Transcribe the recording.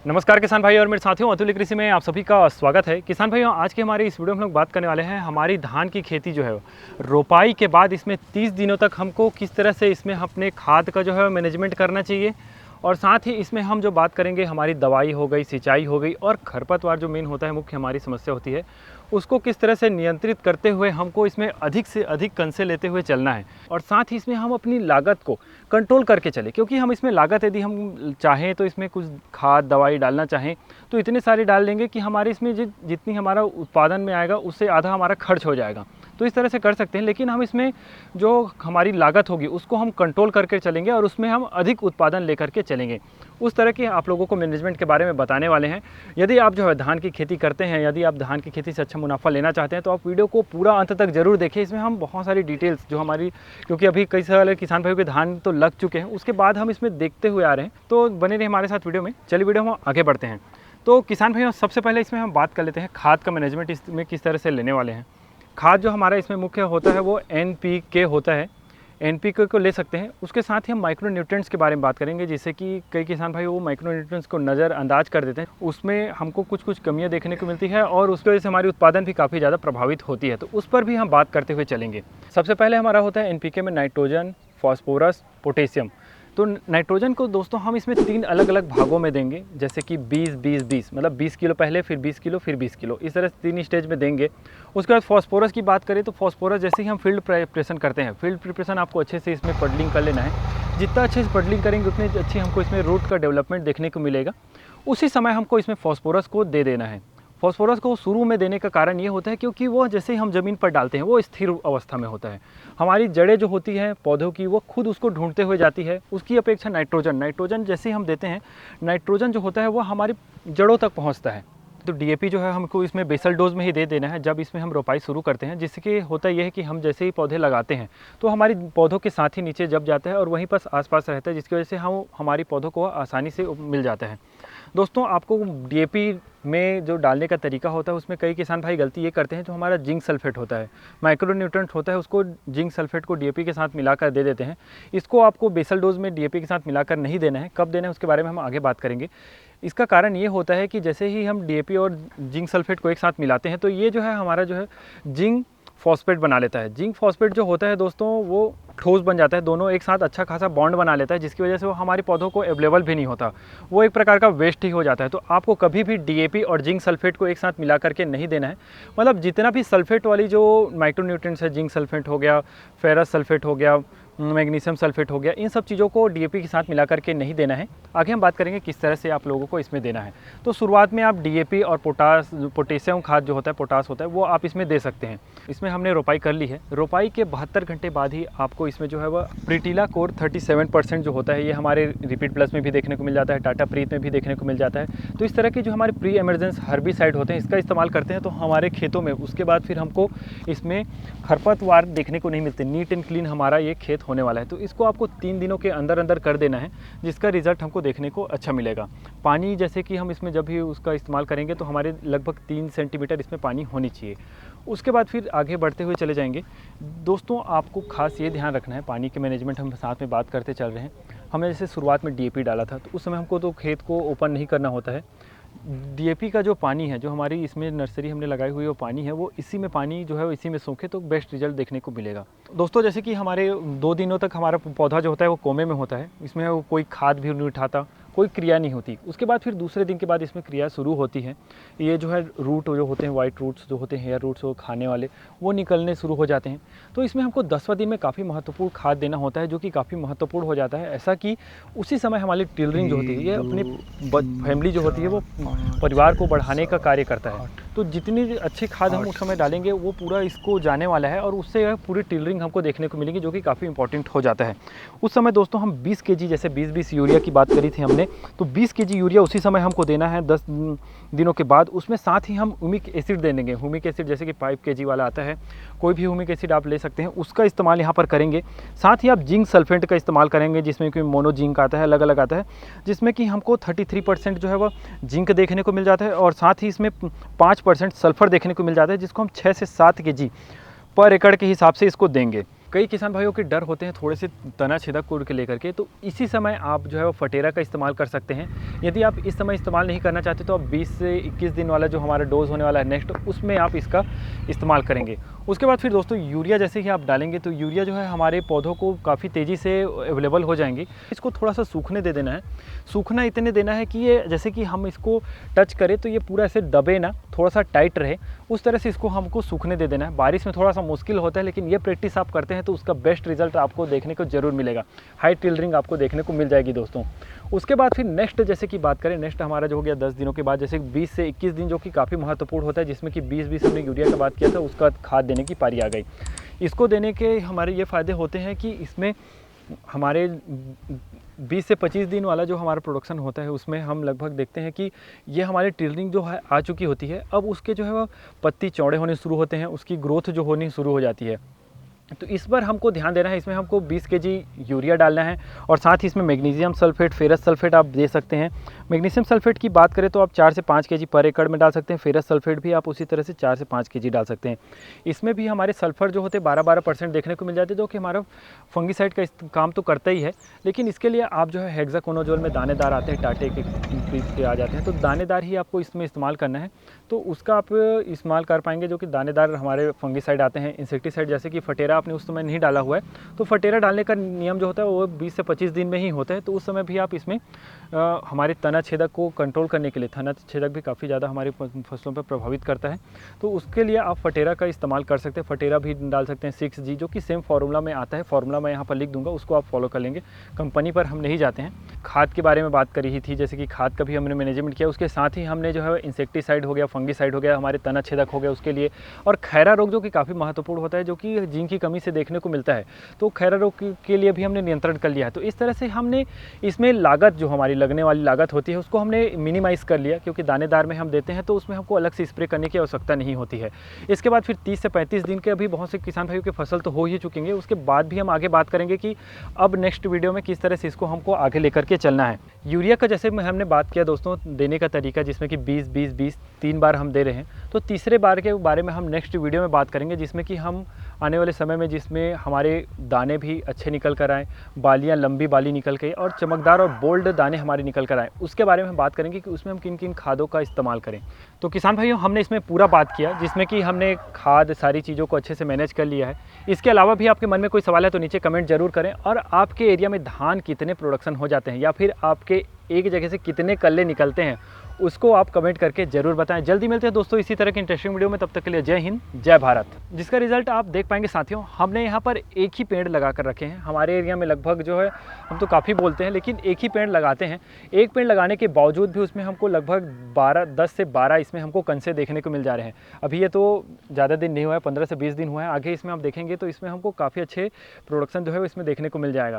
नमस्कार किसान भाई और मेरे साथियों, अतुल्य कृषि में आप सभी का स्वागत है। किसान भाइयों, आज के हमारे इस वीडियो में हम लोग बात करने वाले हैं हमारी धान की खेती जो है रोपाई के बाद इसमें 30 दिनों तक हमको किस तरह से इसमें अपने खाद का जो है मैनेजमेंट करना चाहिए, और साथ ही इसमें हम जो बात करेंगे हमारी दवाई हो गई, सिंचाई हो गई, और खरपतवार जो मेन होता है, मुख्य हमारी समस्या होती है, उसको किस तरह से नियंत्रित करते हुए हमको इसमें अधिक से अधिक कंसे लेते हुए चलना है। और साथ ही इसमें हम अपनी लागत को कंट्रोल करके चले, क्योंकि हम इसमें लागत यदि हम चाहें तो इसमें कुछ खाद दवाई डालना चाहें तो इतने सारे डाल देंगे कि हमारे इसमें जितनी हमारा उत्पादन में आएगा उससे आधा हमारा खर्च हो जाएगा। तो इस तरह से कर सकते हैं, लेकिन हम इसमें जो हमारी लागत होगी उसको हम कंट्रोल करके चलेंगे और उसमें हम अधिक उत्पादन लेकर के चलेंगे। उस तरह के आप लोगों को मैनेजमेंट के बारे में बताने वाले हैं। यदि आप जो है धान की खेती करते हैं, यदि आप धान की खेती से अच्छा मुनाफा लेना चाहते हैं तो आप वीडियो को पूरा अंत तक जरूर देखें। इसमें हम बहुत सारी डिटेल्स जो हमारी, क्योंकि अभी कई सारे किसान भाइयों के धान तो लग चुके हैं, उसके बाद हम इसमें देखते हुए आ रहे हैं, तो बने रहिए हमारे साथ वीडियो में। चलिए वीडियो में आगे बढ़ते हैं। तो किसान भाइयों, सबसे पहले इसमें हम बात कर लेते हैं खाद का मैनेजमेंट इसमें किस तरह से लेने वाले हैं। खाद जो हमारा इसमें मुख्य होता है वो NPK होता है। NPK को ले सकते हैं। उसके साथ ही हम माइक्रो न्यूट्रिएंट्स के बारे में बात करेंगे, जिससे कि कई किसान भाई वो माइक्रो न्यूट्रिएंट्स को नज़रअंदाज कर देते हैं। उसमें हमको कुछ कमियां देखने को मिलती है और उसकी वजह से हमारी उत्पादन भी काफ़ी ज़्यादा प्रभावित होती है, तो उस पर भी हम बात करते हुए चलेंगे। सबसे पहले हमारा होता है NPK में नाइट्रोजन, फॉस्फोरस, पोटेशियम। तो नाइट्रोजन को दोस्तों हम इसमें 3 अलग अलग भागों में देंगे, जैसे कि 20-20-20, मतलब 20 किलो पहले, फिर 20 किलो, फिर 20 किलो, इस तरह से 3 स्टेज में देंगे। उसके बाद फॉस्फोरस की बात करें तो फॉस्फोरस जैसे ही हम फील्ड प्रिपरेशन करते हैं, फील्ड प्रिपरेशन आपको अच्छे से इसमें पडलिंग कर लेना है। जितना अच्छे से पडलिंग करेंगे उतनी अच्छी हमको इसमें रूट का डेवलपमेंट देखने को मिलेगा। उसी समय हमको इसमें फॉस्फोरस को दे देना है। फॉस्फोरस को शुरू में देने का कारण ये होता है क्योंकि वो जैसे ही हम ज़मीन पर डालते हैं वो स्थिर अवस्था में होता है। हमारी जड़ें जो होती हैं पौधों की, वो खुद उसको ढूंढते हुए जाती है। उसकी अपेक्षा नाइट्रोजन जैसे ही हम देते हैं, नाइट्रोजन जो होता है वो हमारी जड़ों तक पहुंचता है। तो DAP जो है हमको इसमें बेसल डोज में ही दे देना है जब इसमें हम रोपाई शुरू करते हैं, जिससे कि होता यह है कि हम जैसे ही पौधे लगाते हैं तो हमारी पौधों के साथ ही नीचे जब जाता है और वहीं पर आसपास रहता है, जिसकी वजह से हम हमारी पौधों को आसानी से मिल जाता है। दोस्तों, आपको DAP में जो डालने का तरीका होता है उसमें कई किसान भाई गलती ये करते हैं, जो हमारा जिंक सल्फेट होता है, माइक्रो न्यूट्रिएंट होता है, उसको जिंक सल्फेट को DAP के साथ मिलाकर दे देते हैं। इसको आपको बेसल डोज में DAP के साथ मिलाकर नहीं देना है। कब देना है उसके बारे में हम आगे बात करेंगे। इसका कारण ये होता है कि जैसे ही हम DAP और जिंक सल्फेट को एक साथ मिलाते हैं तो ये जो है हमारा जो है जिंक फॉस्फेट बना लेता है। जिंक फॉस्फेट जो होता है दोस्तों वो ठोस बन जाता है, दोनों एक साथ अच्छा खासा बॉन्ड बना लेता है, जिसकी वजह से वो हमारे पौधों को अवेलेबल भी नहीं होता, वो एक प्रकार का वेस्ट ही हो जाता है। तो आपको कभी भी DAP और जिंक सल्फेट को एक साथ मिला करके नहीं देना है। मतलब जितना भी सल्फेट वाली जो माइक्रो न्यूट्रिएंट्स है, जिंक सल्फेट हो गया, फेरस सल्फेट हो गया, मैग्नीशियम सल्फेट हो गया, इन सब चीज़ों को DAP के साथ मिला करके नहीं देना है। आगे हम बात करेंगे किस तरह से आप लोगों को इसमें देना है। तो शुरुआत में आप DAP और पोटेशियम खाद जो होता है, पोटास होता है, वो आप इसमें दे सकते हैं। इसमें हमने रोपाई कर ली है। रोपाई के 72 घंटे बाद ही आपको इसमें जो है वह प्रीटिला कोर 37% जो होता है, ये हमारे रिपीट प्लस में भी देखने को मिल जाता है, टाटा प्रीत में भी देखने को मिल जाता है। तो इस तरह के जो हमारे प्री एमरजेंस हर्बिसाइड होते हैं, इसका इस्तेमाल करते हैं तो हमारे खेतों में उसके बाद फिर हमको इसमें खरपतवार देखने को नहीं मिलते। नीट एंड क्लीन हमारा ये खेत होने वाला है। तो इसको आपको 3 दिनों के अंदर अंदर कर देना है, जिसका रिजल्ट हमको देखने को अच्छा मिलेगा। पानी जैसे कि हम इसमें जब भी उसका इस्तेमाल करेंगे तो हमारे लगभग 3 सेंटीमीटर इसमें पानी होनी चाहिए। उसके बाद फिर आगे बढ़ते हुए चले जाएंगे। दोस्तों, आपको खास ये ध्यान रखना है, पानी के मैनेजमेंट हम साथ में बात करते चल रहे हैं। हमने जैसे शुरुआत में DAP डाला था तो उस समय हमको तो खेत को ओपन नहीं करना होता है। DAP का जो पानी है, जो हमारी इसमें नर्सरी हमने लगाई हुई वो पानी है, वो इसी में पानी जो है इसी में सूखे तो बेस्ट रिजल्ट देखने को मिलेगा। दोस्तों, जैसे कि हमारे 2 दिनों तक हमारा पौधा जो होता है वो कोमे में होता है, इसमें वो कोई खाद भी नहीं उठाता, कोई क्रिया नहीं होती। उसके बाद फिर दूसरे दिन के बाद इसमें क्रिया शुरू होती है। ये जो है रूट जो होते हैं, वाइट रूट्स जो होते हैं, हेयर रूट्स वो खाने वाले, वो निकलने शुरू हो जाते हैं। तो इसमें हमको 10वां दिन में काफ़ी महत्वपूर्ण खाद देना होता है, जो कि काफ़ी महत्वपूर्ण हो जाता है। ऐसा कि उसी समय हमारी टिलरिंग जो होती है, ये अपनी फैमिली जो होती है वो परिवार को बढ़ाने का कार्य करता है। तो जितनी अच्छी खाद हम उस समय डालेंगे वो पूरा इसको जाने वाला है और उससे पूरी टिलरिंग हमको देखने को मिलेगी, जो कि काफ़ी इंपॉर्टेंट हो जाता है। उस समय दोस्तों हम 20 kg, जैसे 20-20 यूरिया की बात करी थी हमने, तो 20 kg यूरिया उसी समय हमको देना है 10 दिनों के बाद। उसमें साथ ही हम ह्यूमिक एसिड दे देंगे। ह्यूमिक एसिड जैसे कि 5 kg वाला आता है, कोई भी ह्यूमिक एसिड आप ले सकते हैं, उसका इस्तेमाल यहाँ पर करेंगे। साथ ही आप जिंक सल्फेट का इस्तेमाल करेंगे, जिसमें कि मोनो जिंक आता है, अलग अलग आता है, जिसमें कि हमको 33% जो है वह जिंक देखने को मिल जाता है और साथ ही इसमें 5% सल्फर देखने को मिल जाता है, जिसको हम 6 से 7 kg पर एकड़ के हिसाब से इसको देंगे। कई किसान भाइयों के डर होते हैं थोड़े से तना छेदक को लेकर के, तो इसी समय आप जो है वो फटेरा का इस्तेमाल कर सकते हैं। यदि आप इस समय इस्तेमाल नहीं करना चाहते तो आप 20 से 21 दिन वाला जो हमारा डोज होने वाला है नेक्स्ट, उसमें आप इसका इस्तेमाल करेंगे। उसके बाद फिर दोस्तों यूरिया जैसे ही आप डालेंगे तो यूरिया जो है हमारे पौधों को काफ़ी तेज़ी से अवेलेबल हो जाएंगे। इसको थोड़ा सा सूखने दे देना है। सूखना इतने देना है कि ये जैसे कि हम इसको टच करें तो ये पूरा ऐसे दबे ना, थोड़ा सा टाइट रहे, उस तरह से इसको हमको सूखने दे देना है। बारिश में थोड़ा सा मुश्किल होता है, लेकिन ये प्रैक्टिस आप करते हैं तो उसका बेस्ट रिजल्ट आपको देखने को ज़रूर मिलेगा। हाई टिलरिंग आपको देखने को मिल जाएगी दोस्तों। उसके बाद फिर नेक्स्ट जैसे कि बात करें, नेक्स्ट हमारा जो हो गया 10 दिनों के बाद, जैसे 20 से 21 दिन जो कि काफ़ी महत्वपूर्ण होता है, जिसमें कि 20-20 हमने यूरिया का बात किया था, उसका खाद देने की पारी आ गई। इसको देने के हमारे ये फ़ायदे होते हैं कि इसमें हमारे 20 से 25 दिन वाला जो हमारा प्रोडक्शन होता है उसमें हम लगभग देखते हैं कि ये हमारी टिलरिंग जो है आ चुकी होती है। अब उसके जो है वो पत्ती चौड़े होने शुरू होते हैं, उसकी ग्रोथ जो होनी शुरू हो जाती है। तो इस बार हमको ध्यान देना है, इसमें हमको 20 केजी यूरिया डालना है और साथ ही इसमें मैग्नीशियम सल्फेट, फेरस सल्फेट आप दे सकते हैं। मैग्नीशियम सल्फेट की बात करें तो आप 4 से 5 केजी पर एकड़ में डाल सकते हैं। फेरस सल्फेट भी आप उसी तरह से 4 से 5 केजी डाल सकते हैं। इसमें भी हमारे सल्फर जो होते हैं 12% देखने को मिल जाते हैं, जो कि हमारा फंगीसाइड का काम तो करता ही है। लेकिन इसके लिए आप जो है हेक्साकोनाजोल में दानेदार आते हैं, टाटे के आ जाते हैं, तो दानेदार ही आपको इसमें इस्तेमाल करना है। तो उसका आप इस्तेमाल कर पाएंगे, जो कि दानेदार हमारे फंगीसाइड आते हैं। इंसेक्टिसाइड जैसे कि फटेरा आपने उस समय नहीं डाला हुआ है तो फटेरा डालने का नियम जो होता है वो 20 से 25 दिन में ही होता है। तो उस समय भी आप इसमें हमारे तना छेदक को कंट्रोल करने के लिए, तना छेदक भी काफ़ी ज़्यादा हमारी फसलों पर प्रभावित करता है, तो उसके लिए आप फटेरा का इस्तेमाल कर सकते हैं। फटेरा भी डाल सकते हैं 6G, जो कि सेम फार्मूला में आता है। फार्मूला मैं यहाँ पर लिख दूंगा, उसको आप फॉलो कर लेंगे। कंपनी पर हम नहीं जाते हैं। खाद के बारे में बात करी ही थी, जैसे कि खाद का भी हमने मैनेजमेंट किया। उसके साथ ही हमने जो है इंसेक्टिसाइड हो गया, फंगीसाइड हो गया, हमारे तना छेदक हो गया उसके लिए, और खैरा रोग जो कि काफ़ी महत्वपूर्ण होता है, जो कि जिंक की कमी से देखने को मिलता है, तो खैरा रोग के लिए भी हमने नियंत्रण कर लिया है। तो इस तरह से हमने इसमें लागत, जो हमारी लगने वाली लागत होती है, उसको हमने मिनिमाइज़ कर लिया, क्योंकि दानेदार में हम देते हैं तो उसमें हमको अलग से स्प्रे करने की आवश्यकता नहीं होती है। इसके बाद फिर 30 से 35 दिन के अभी बहुत से किसान भाइयों की फसल तो हो ही चुकेंगे। उसके बाद भी हम आगे बात करेंगे कि अब नेक्स्ट वीडियो में किस तरह से इसको हमको आगे लेकर के चलना है। यूरिया का जैसे हमने बात किया दोस्तों, देने का तरीका, जिसमें कि 20-20-20 3 बार हम दे रहे हैं, तो तीसरे बार के बारे में हम नेक्स्ट वीडियो में बात करेंगे, जिसमें कि हम आने वाले समय में, जिसमें हमारे दाने भी अच्छे निकल कर आएँ, बालियाँ लंबी बाली निकल के और चमकदार और बोल्ड दाने हमारे निकल कर आएँ, उसके बारे में हम बात करेंगे कि उसमें हम किन किन खादों का इस्तेमाल करें। तो किसान भाइयों, हमने इसमें पूरा बात किया, जिसमें कि हमने खाद सारी चीज़ों को अच्छे से मैनेज कर लिया है। इसके अलावा भी आपके मन में कोई सवाल है तो नीचे कमेंट जरूर करें, और आपके एरिया में धान कितने प्रोडक्शन हो जाते हैं, या फिर आपके एक जगह से कितने कल्ले निकलते हैं, उसको आप कमेंट करके ज़रूर बताएं। जल्दी मिलते हैं दोस्तों इसी तरह की इंटरेस्टिंग वीडियो में। तब तक के लिए जय हिंद, जय भारत। जिसका रिजल्ट आप देख पाएंगे साथियों, हमने यहाँ पर एक ही पेड़ लगा कर रखे हैं। हमारे एरिया में लगभग जो है, हम तो काफ़ी बोलते हैं, लेकिन एक ही पेड़ लगाते हैं। एक पेड़ लगाने के बावजूद भी उसमें हमको लगभग 10 से 12 इसमें हमको कंसे देखने को मिल जा रहे हैं। अभी ये तो ज़्यादा दिन नहीं हुआ है, 15 से 20 दिन हुआ है। आगे इसमें आप देखेंगे तो इसमें हमको काफ़ी अच्छे प्रोडक्शन जो है इसमें देखने को मिल जाएगा।